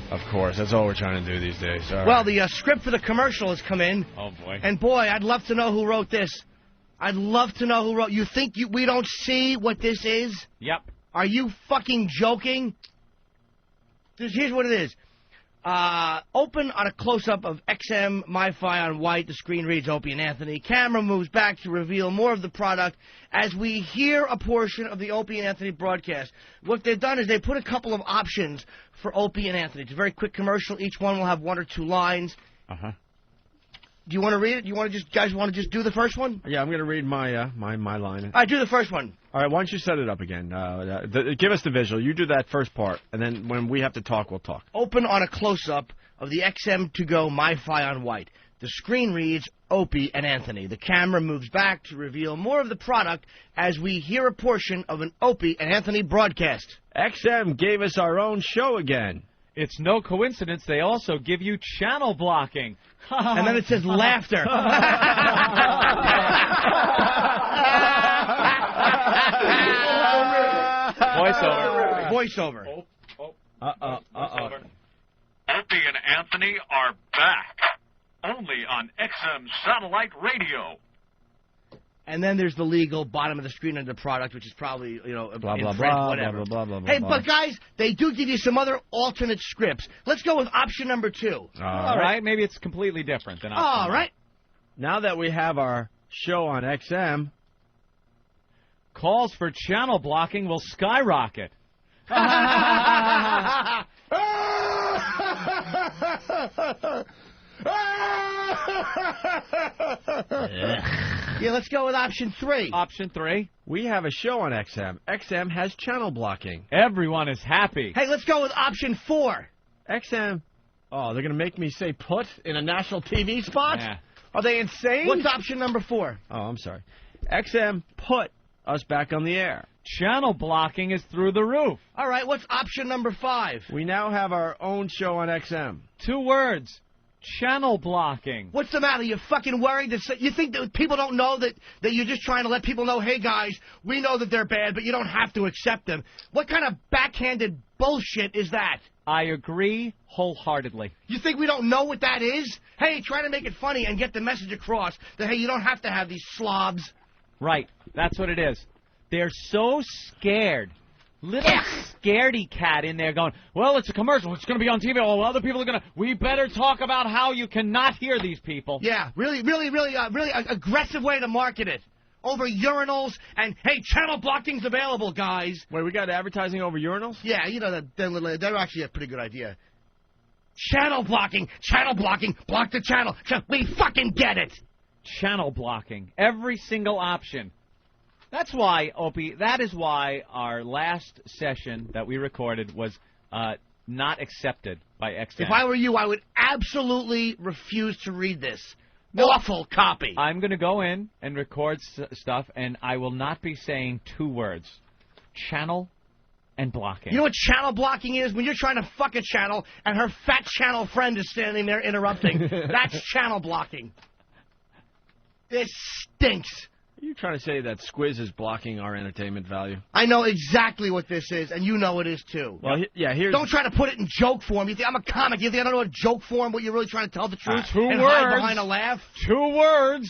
Of course. That's all we're trying to do these days. Well, the script for the commercial has come in. Oh, boy. And, boy, I'd love to know who wrote this. I'd love to know who wrote... You think we don't see what this is? Yep. Are you fucking joking? Here's what it is. Open on a close-up of XM MiFi on white. The screen reads Opie and Anthony. Camera moves back to reveal more of the product as we hear a portion of the Opie and Anthony broadcast. What they've done is they put a couple of options for Opie and Anthony. It's a very quick commercial. Each one will have 1 or 2 lines. Uh-huh. Do you want to read it? Guys want to just do the first one? Yeah, I'm going to read my my line. All right, do the first one. All right, why don't you set it up again? Give us the visual. You do that first part, and then when we have to talk, we'll talk. Open on a close-up of the XM2Go MiFi on white. The screen reads Opie and Anthony. The camera moves back to reveal more of the product as we hear a portion of an Opie and Anthony broadcast. XM gave us our own show again. It's no coincidence they also give you channel blocking. And then it says laughter. Voiceover. Voiceover. Opie and Anthony are back. Only on XM Satellite Radio. And then there's the legal bottom of the screen under the product, which is probably, blah, in blah, French, blah, whatever. blah, blah, blah, blah, Hey, blah. but guys, they do give you some other alternate scripts. Let's go with option number 2. All right. Maybe it's completely different than option All 1. right. Now that we have our show on XM, calls for channel blocking will skyrocket. Yeah, let's go with option 3. Option 3. we have a show on XM. XM has channel blocking. Everyone is happy. Hey, let's go with option 4. XM. Oh, they're going to make me say put in a national TV spot? Yeah. Are they insane? What's option number 4? Oh, I'm sorry. XM put us back on the air. Channel blocking is through the roof. All right, what's option number 5? We now have our own show on XM. 2 words. Channel blocking. What's the matter? You fucking worried? You think that people don't know that you're just trying to let people know, hey, guys, we know that they're bad, but you don't have to accept them. What kind of backhanded bullshit is that? I agree wholeheartedly. You think we don't know what that is? Hey, try to make it funny and get the message across that, hey, you don't have to have these slobs. Right. That's what it is. They're so scared. Little scaredy cat in there going, well, it's a commercial. It's going to be on TV. All other people are going to... We better talk about how you cannot hear these people. Yeah, really aggressive way to market it. Over urinals and, hey, channel blocking's available, guys. Wait, we got advertising over urinals? Yeah, you know, they're actually a pretty good idea. Channel blocking, block the channel. We fucking get it. Channel blocking. Every single option. That's why, Opie, that is why our last session that we recorded was not accepted by XM. If I were you, I would absolutely refuse to read this. Awful copy. I'm going to go in and record stuff, and I will not be saying 2 words. Channel and blocking. You know what channel blocking is? When you're trying to fuck a channel, and her fat channel friend is standing there interrupting. That's channel blocking. This stinks. Are you trying to say that Squiz is blocking our entertainment value? I know exactly what this is, and you know it is too. Well, yeah, here's... Don't try to put it in joke form. You think I'm a comic. You think I don't know what joke form, but you're really trying to tell the truth 2 and words. hide behind a laugh? 2 words.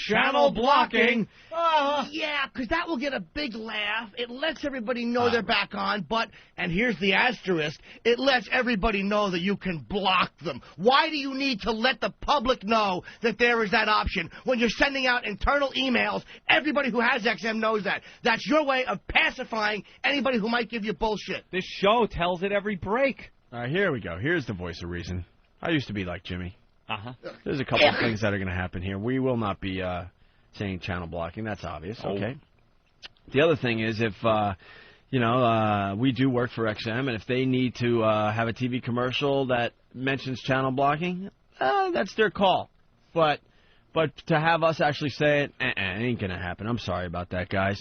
Channel blocking. Yeah, because that will get a big laugh. It lets everybody know they're back on, but, and here's the asterisk, it lets everybody know that you can block them. Why do you need to let the public know that there is that option? When you're sending out internal emails, everybody who has XM knows that. That's your way of pacifying anybody who might give you bullshit. This show tells it every break. All right, here we go. Here's the voice of reason. I used to be like Jimmy. Uh-huh. There's a couple of things that are going to happen here. We will not be saying channel blocking. That's obvious. Okay. The other thing is if, we do work for XM, and if they need to have a TV commercial that mentions channel blocking, that's their call. But to have us actually say it, ain't going to happen. I'm sorry about that, guys.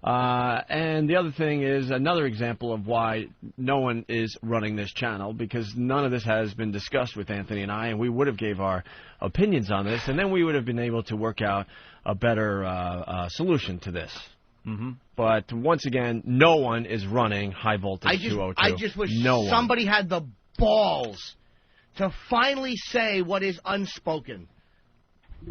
And the other thing is another example of why no one is running this channel, because none of this has been discussed with Anthony and I, and we would have gave our opinions on this, and then we would have been able to work out a better solution to this. Mm-hmm. But once again, no one is running high voltage 202. I just wish somebody had the balls to finally say what is unspoken.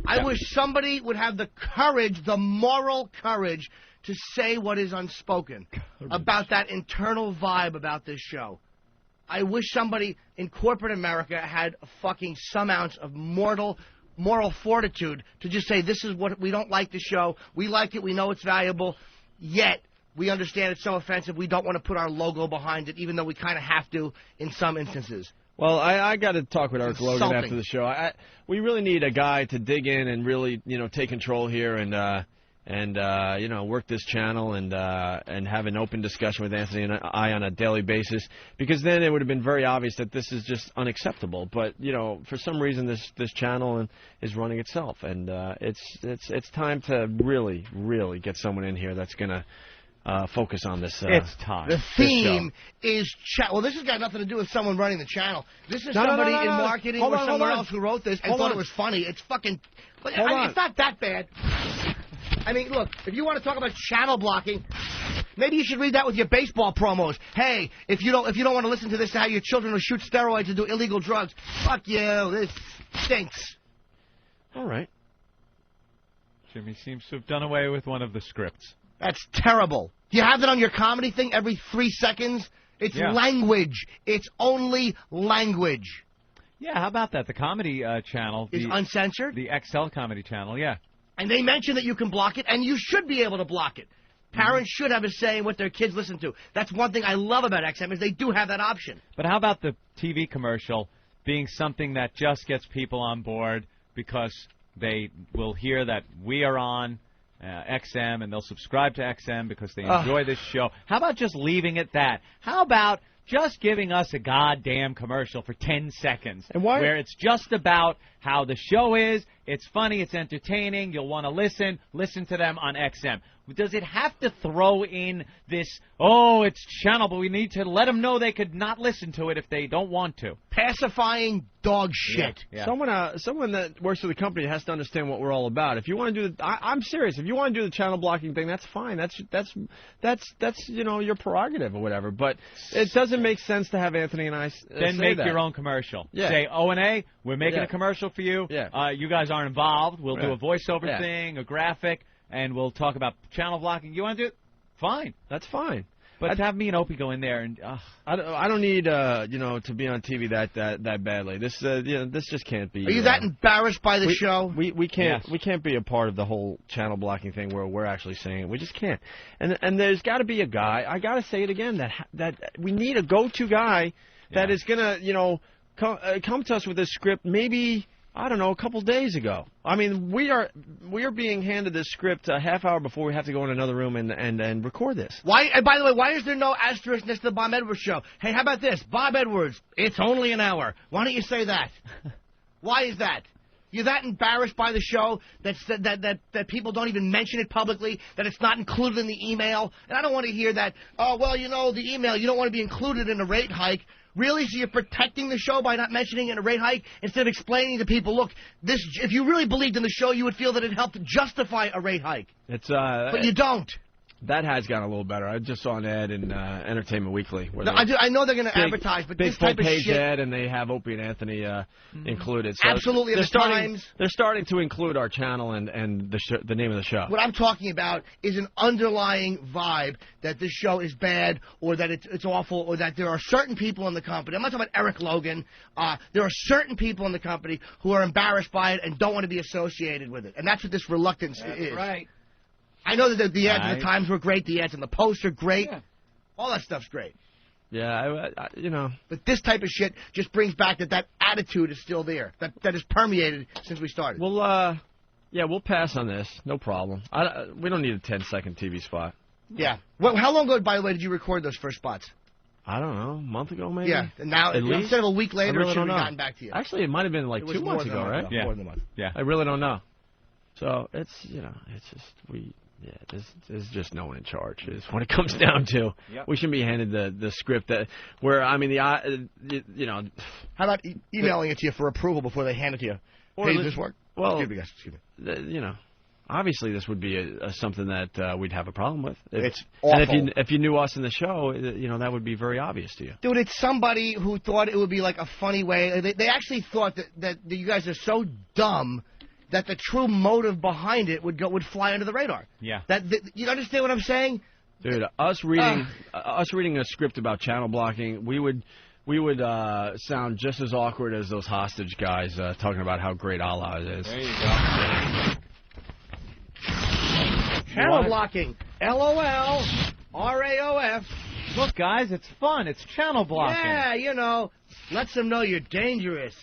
I wish somebody would have the courage, the moral courage, to say what is unspoken about that internal vibe about this show. I wish somebody in corporate America had fucking some ounce of moral fortitude to just say, this is what we don't like the show. We like it. We know it's valuable. Yet we understand it's so offensive. We don't want to put our logo behind it, even though we kind of have to in some instances. Well, I got to talk with Eric Logan after the show. We really need a guy to dig in and really, take control here and work this channel and have an open discussion with Anthony and I on a daily basis, because then it would have been very obvious that this is just unacceptable. But for some reason this channel is running itself, and it's time to really get someone in here that's gonna focus on this. It's time. The theme is well, this has got nothing to do with someone running the channel. This is somebody in marketing or someone else who wrote this and thought it was funny. It's fucking. It's not that bad. I mean, look, if you want to talk about channel blocking, maybe you should read that with your baseball promos. Hey, if you don't want to listen to this, how your children will shoot steroids and do illegal drugs. Fuck you. This stinks. All right. Jimmy seems to have done away with one of the scripts. That's terrible. You have it on your comedy thing every 3 seconds? It's language. It's only language. Yeah, how about that? The comedy channel is uncensored? The XL comedy channel, yeah. And they mention that you can block it, and you should be able to block it. Parents should have a say in what their kids listen to. That's one thing I love about XM is they do have that option. But how about the TV commercial being something that just gets people on board because they will hear that we are on XM and they'll subscribe to XM because they enjoy this show? How about just leaving it that? How about just giving us a goddamn commercial for 10 seconds where it's just about how the show is, it's funny, it's entertaining, you'll want to listen to them on XM. Does it have to throw in this, it's channel, but we need to let them know they could not listen to it if they don't want to? Pacifying dog shit. Yeah. Someone that works for the company has to understand what we're all about. If you want to do I'm serious. If you want to do the channel blocking thing, that's fine. That's your prerogative or whatever. But it doesn't make sense to have Anthony and I then make your own commercial. Yeah. Say, O&A, we're making a commercial for you. Yeah. You guys aren't involved. We'll do a voiceover thing, a graphic, and we'll talk about channel blocking. You want to do it? Fine. That's fine. But to have me and Opie go in there and I don't need to be on TV that badly. This just can't be. Are you that embarrassed by the show? We can't be a part of the whole channel blocking thing where we're actually saying it. We just can't. And there's got to be a guy. I got to say it again that we need a go-to guy that is gonna come to us with a script maybe. I don't know, a couple days ago. I mean, we are being handed this script a half hour before we have to go in another room and record this. Why? And by the way, why is there no asterisk next to the Bob Edwards show? Hey, how about this? Bob Edwards, it's only an hour. Why don't you say that? Why is that? You're that embarrassed by the show that people don't even mention it publicly, that it's not included in the email? And I don't want to hear that, the email, you don't want to be included in a rate hike. Really? So you're protecting the show by not mentioning it in a rate hike instead of explaining to people, look, if you really believed in the show, you would feel that it helped justify a rate hike. But you don't. That has gotten a little better. I just saw an ad in Entertainment Weekly. I know they're going to advertise, but this type of shit. Big ad, and they have Opie and Anthony included. So absolutely, they're starting to include our channel and the name of the show. What I'm talking about is an underlying vibe that this show is bad, or that it's awful, or that there are certain people in the company. I'm not talking about Eric Logan. There are certain people in the company who are embarrassed by it and don't want to be associated with it, and that's what this reluctance is. That's right. I know that the ads in the Times were great, the ads in the Post are great. Yeah. All that stuff's great. Yeah, But this type of shit just brings back that attitude is still there, that is permeated since we started. Well, we'll pass on this. No problem. We don't need a 10-second TV spot. Yeah. Well, how long ago, by the way, did you record those first spots? I don't know, a month ago maybe? Yeah. And now, instead of a week later, it should have gotten back to you. Actually, it might have been like 2 months ago, right? Yeah. More than a month. Yeah. I really don't know. So, it's just, there's just no one in charge is what it comes down to. Yep. We shouldn't be handed the script How about emailing it to you for approval before they hand it to you? Hey, does this work? Well, excuse me. obviously this would be something that we'd have a problem with. It's awful. And if you knew us in the show, that would be very obvious to you. Dude, it's somebody who thought it would be like a funny way. They actually thought that you guys are so dumb that the true motive behind it would fly under the radar. Yeah. You understand what I'm saying? Dude, us reading a script about channel blocking, we would sound just as awkward as those hostage guys talking about how great Allah is. There you go. Channel blocking. LOL. RAOF. Look, guys, it's fun. It's channel blocking. Yeah, lets them know you're dangerous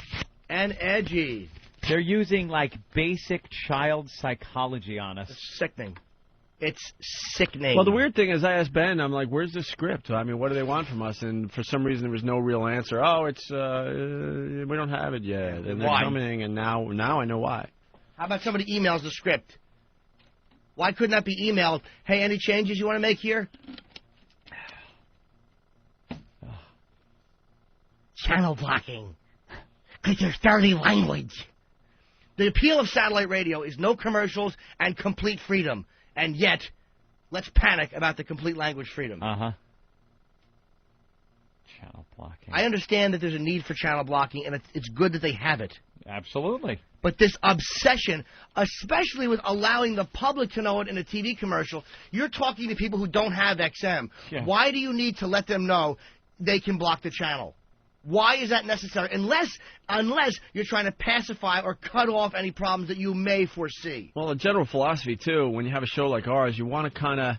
and edgy. They're using, basic child psychology on us. It's sickening. It's sickening. Well, the weird thing is I asked Ben, I'm like, where's the script? I mean, what do they want from us? And for some reason, there was no real answer. Oh, it's, we don't have it yet. And they're coming, and now I know why. How about somebody emails the script? Why couldn't that be emailed? Hey, any changes you want to make here? Channel blocking. Because there's dirty language. The appeal of satellite radio is no commercials and complete freedom. And yet, let's panic about the complete language freedom. Uh-huh. Channel blocking. I understand that there's a need for channel blocking, and it's good that they have it. Absolutely. But this obsession, especially with allowing the public to know it in a TV commercial, you're talking to people who don't have XM. Yeah. Why do you need to let them know they can block the channel? Why is that necessary? Unless you're trying to pacify or cut off any problems that you may foresee. Well, a general philosophy, too, when you have a show like ours, you want to kind of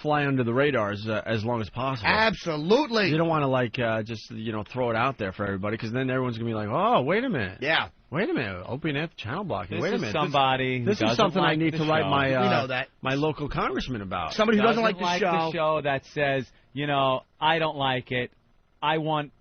fly under the radars as long as possible. Absolutely. You don't want to, just, throw it out there for everybody, because then everyone's going to be like, oh, wait a minute. Yeah. Wait a minute. Opie Anthony channel blocking. Wait a minute. This is something I need to write we know that. my local congressman about. Somebody who doesn't like the show that says, I don't like it. I want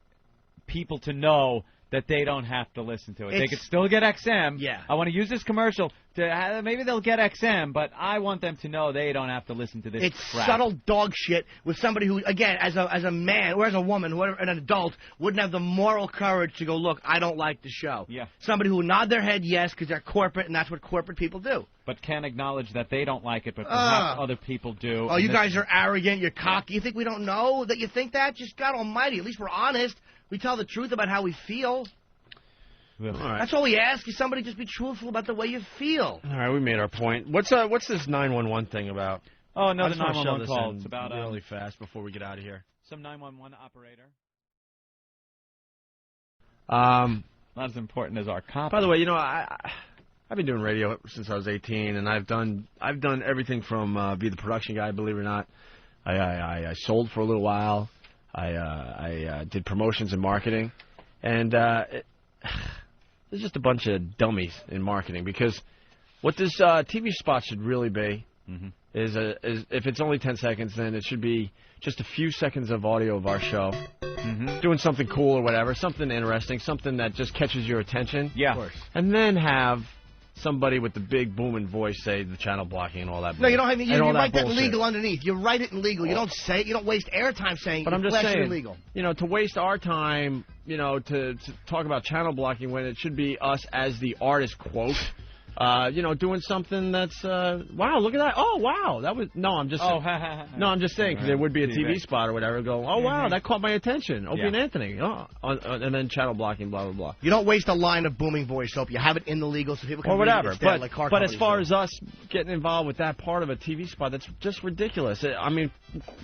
people to know that they don't have to listen to it. They could still get XM. Yeah. I want to use this commercial to maybe they'll get XM, but I want them to know they don't have to listen to this. It's crap. subtle dog shit with somebody who, again, as a man or as a woman, an adult, wouldn't have the moral courage to go, look, I don't like the show. Yeah. Somebody who would nod their head yes because they're corporate and that's what corporate people do. But can't acknowledge that they don't like it, but perhaps other people do. Oh, you guys are arrogant, you're cocky. You think we don't know that you think that? Just God almighty, at least we're honest. We tell the truth about how we feel. All right. That's all we ask is somebody just be truthful about the way you feel. All right, we made our point. What's this 911 thing about? Oh, no, I the just want to show 911 this call. in It's about really fast before we get out of here. Some 911 operator. Not as important as our cop. By the way, I've been doing radio since I was 18, and I've done everything from be the production guy, believe it or not. I sold for a little while. I did promotions and marketing, and there's just a bunch of dummies in marketing, because what this TV spot should really be is if it's only 10 seconds, then it should be just a few seconds of audio of our show, doing something cool or whatever, something interesting, something that just catches your attention. Yeah. Of course. And then have somebody with the big booming voice say the channel blocking and all that. No, you don't have. You write that bullshit. legal underneath. You write it in legal. You don't say it. You don't waste airtime saying. But I'm just saying, illegal. to waste our time, to talk about channel blocking when it should be us as the artist quote. Doing something that's wow, look at that. Oh, wow, that was I'm just saying because there would be a TV spot or whatever. Go, oh wow, that caught my attention. Opie and Anthony, and then channel blocking, blah blah blah. You don't waste a line of booming voice, Hope. You have it in the legal so people can or whatever. read it instead, But as far as us getting involved with that part of a TV spot, that's just ridiculous. I mean,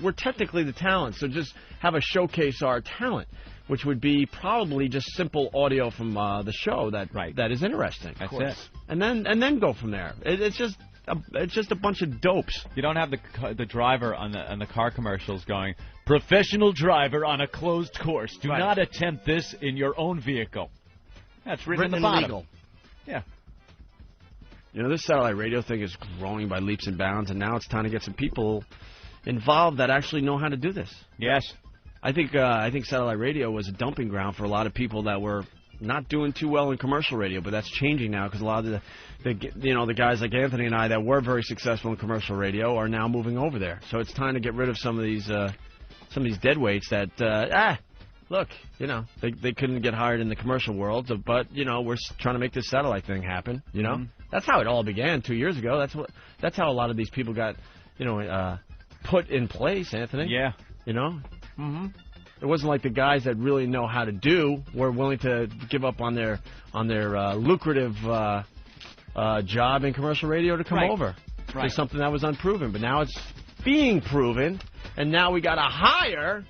we're technically the talent, so just have a showcase our talent, which would be probably just simple audio from the show that is interesting. That's it. And then go from there. It's just a bunch of dopes. You don't have the driver on the car commercials going, professional driver on a closed course. Do not attempt this in your own vehicle. That's written in the bottom. Legal. Yeah. This satellite radio thing is growing by leaps and bounds, and now it's time to get some people involved that actually know how to do this. Yes. I think satellite radio was a dumping ground for a lot of people that were not doing too well in commercial radio, but that's changing now because a lot of the guys like Anthony and I that were very successful in commercial radio are now moving over there. So it's time to get rid of some of these deadweights that look, you know, they couldn't get hired in the commercial world, but, you know, we're trying to make this satellite thing happen, you know? That's how it all began 2 years ago. That's how a lot of these people got, you know, put in place, Anthony. Yeah. You know? Mm-hmm. It wasn't like the guys that really know how to do were willing to give up on their lucrative job in commercial radio to come over. Right. It's something that was unproven, but now it's being proven, and now we got to hire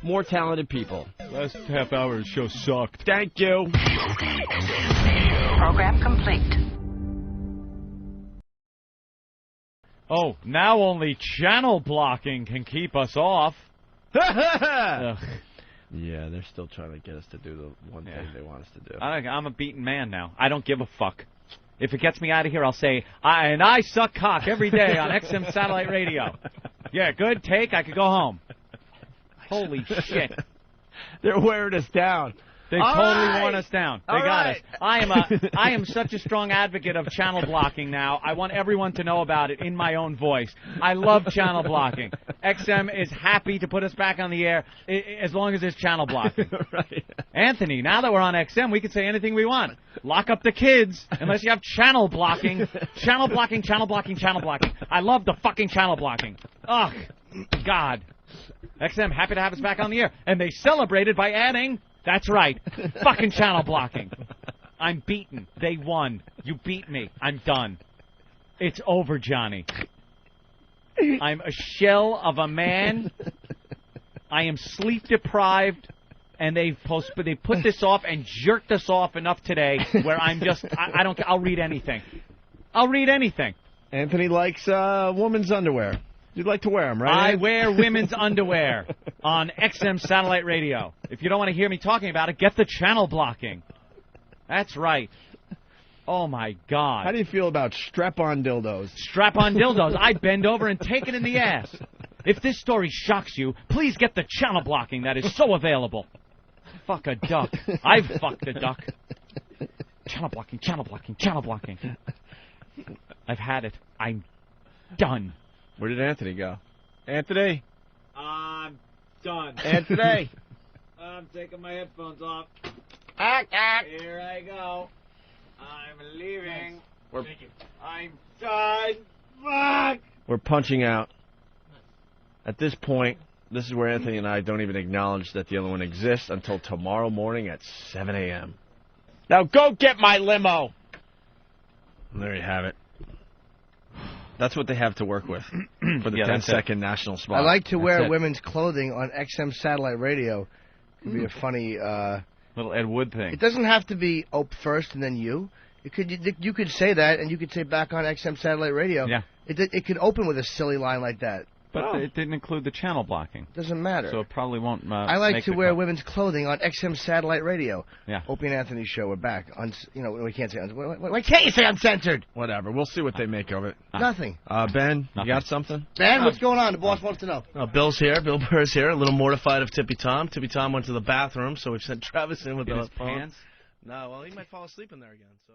more talented people. Last half hour of the show sucked. Thank you. Program complete. Oh, now only channel blocking can keep us off. Ugh. Yeah, they're still trying to get us to do the one thing they want us to do. I'm a beaten man now. I don't give a fuck. If it gets me out of here, I'll say, I suck cock every day on XM Satellite Radio. Yeah, good take. I could go home. Holy shit. They're wearing us down. They totally worn us down. They got us. I am such a strong advocate of channel blocking now. I want everyone to know about it in my own voice. I love channel blocking. XM is happy to put us back on the air as long as there's channel blocking. Right. Anthony, now that we're on XM, we can say anything we want. Lock up the kids unless you have channel blocking. Channel blocking, channel blocking, channel blocking. I love the fucking channel blocking. Ugh, God. XM happy to have us back on the air. And they celebrated by adding... That's right. Fucking channel blocking. I'm beaten. They won. You beat me. I'm done. It's over, Johnny. I'm a shell of a man. I am sleep deprived, and they put this off and jerked us off enough today where I'm just I don't. I'll read anything. I'll read anything. Anthony likes woman's underwear. You'd like to wear them, right? I wear women's underwear on XM Satellite Radio. If you don't want to hear me talking about it, get the channel blocking. That's right. Oh, my God. How do you feel about strap-on dildos? Strap-on dildos. I bend over and take it in the ass. If this story shocks you, please get the channel blocking that is so available. Fuck a duck. I've fucked a duck. Channel blocking, channel blocking, channel blocking. I've had it. I'm done. Where did Anthony go? Anthony? I'm done. Anthony? I'm taking my headphones off. Here I go. I'm leaving. I'm done. Fuck. We're punching out. At this point, this is where Anthony and I don't even acknowledge that the other one exists until tomorrow morning at 7 a.m. Now go get my limo! And there you have it. That's what they have to work with for the 10-second national spot. I like to wear women's clothing on XM Satellite Radio. Could be a funny little Ed Wood thing. It doesn't have to be Ope first and then you. You could say that, and you could say back on XM Satellite Radio. Yeah. It could open with a silly line like that. But it didn't include the channel blocking. Doesn't matter. So it probably won't. I like to wear women's clothing on XM Satellite Radio. Yeah. Opie and Anthony show. We're back. We can't say why can't you say uncensored? Whatever. We'll see what they make of it. Nothing. Ben, you got something? Ben, what's going on? The boss wants to know. Bill's here. Bill Burr's here. A little mortified of Tippy Tom. Tippy Tom went to the bathroom, so we sent Travis in with the phone. Pants? No, well, he might fall asleep in there again. So.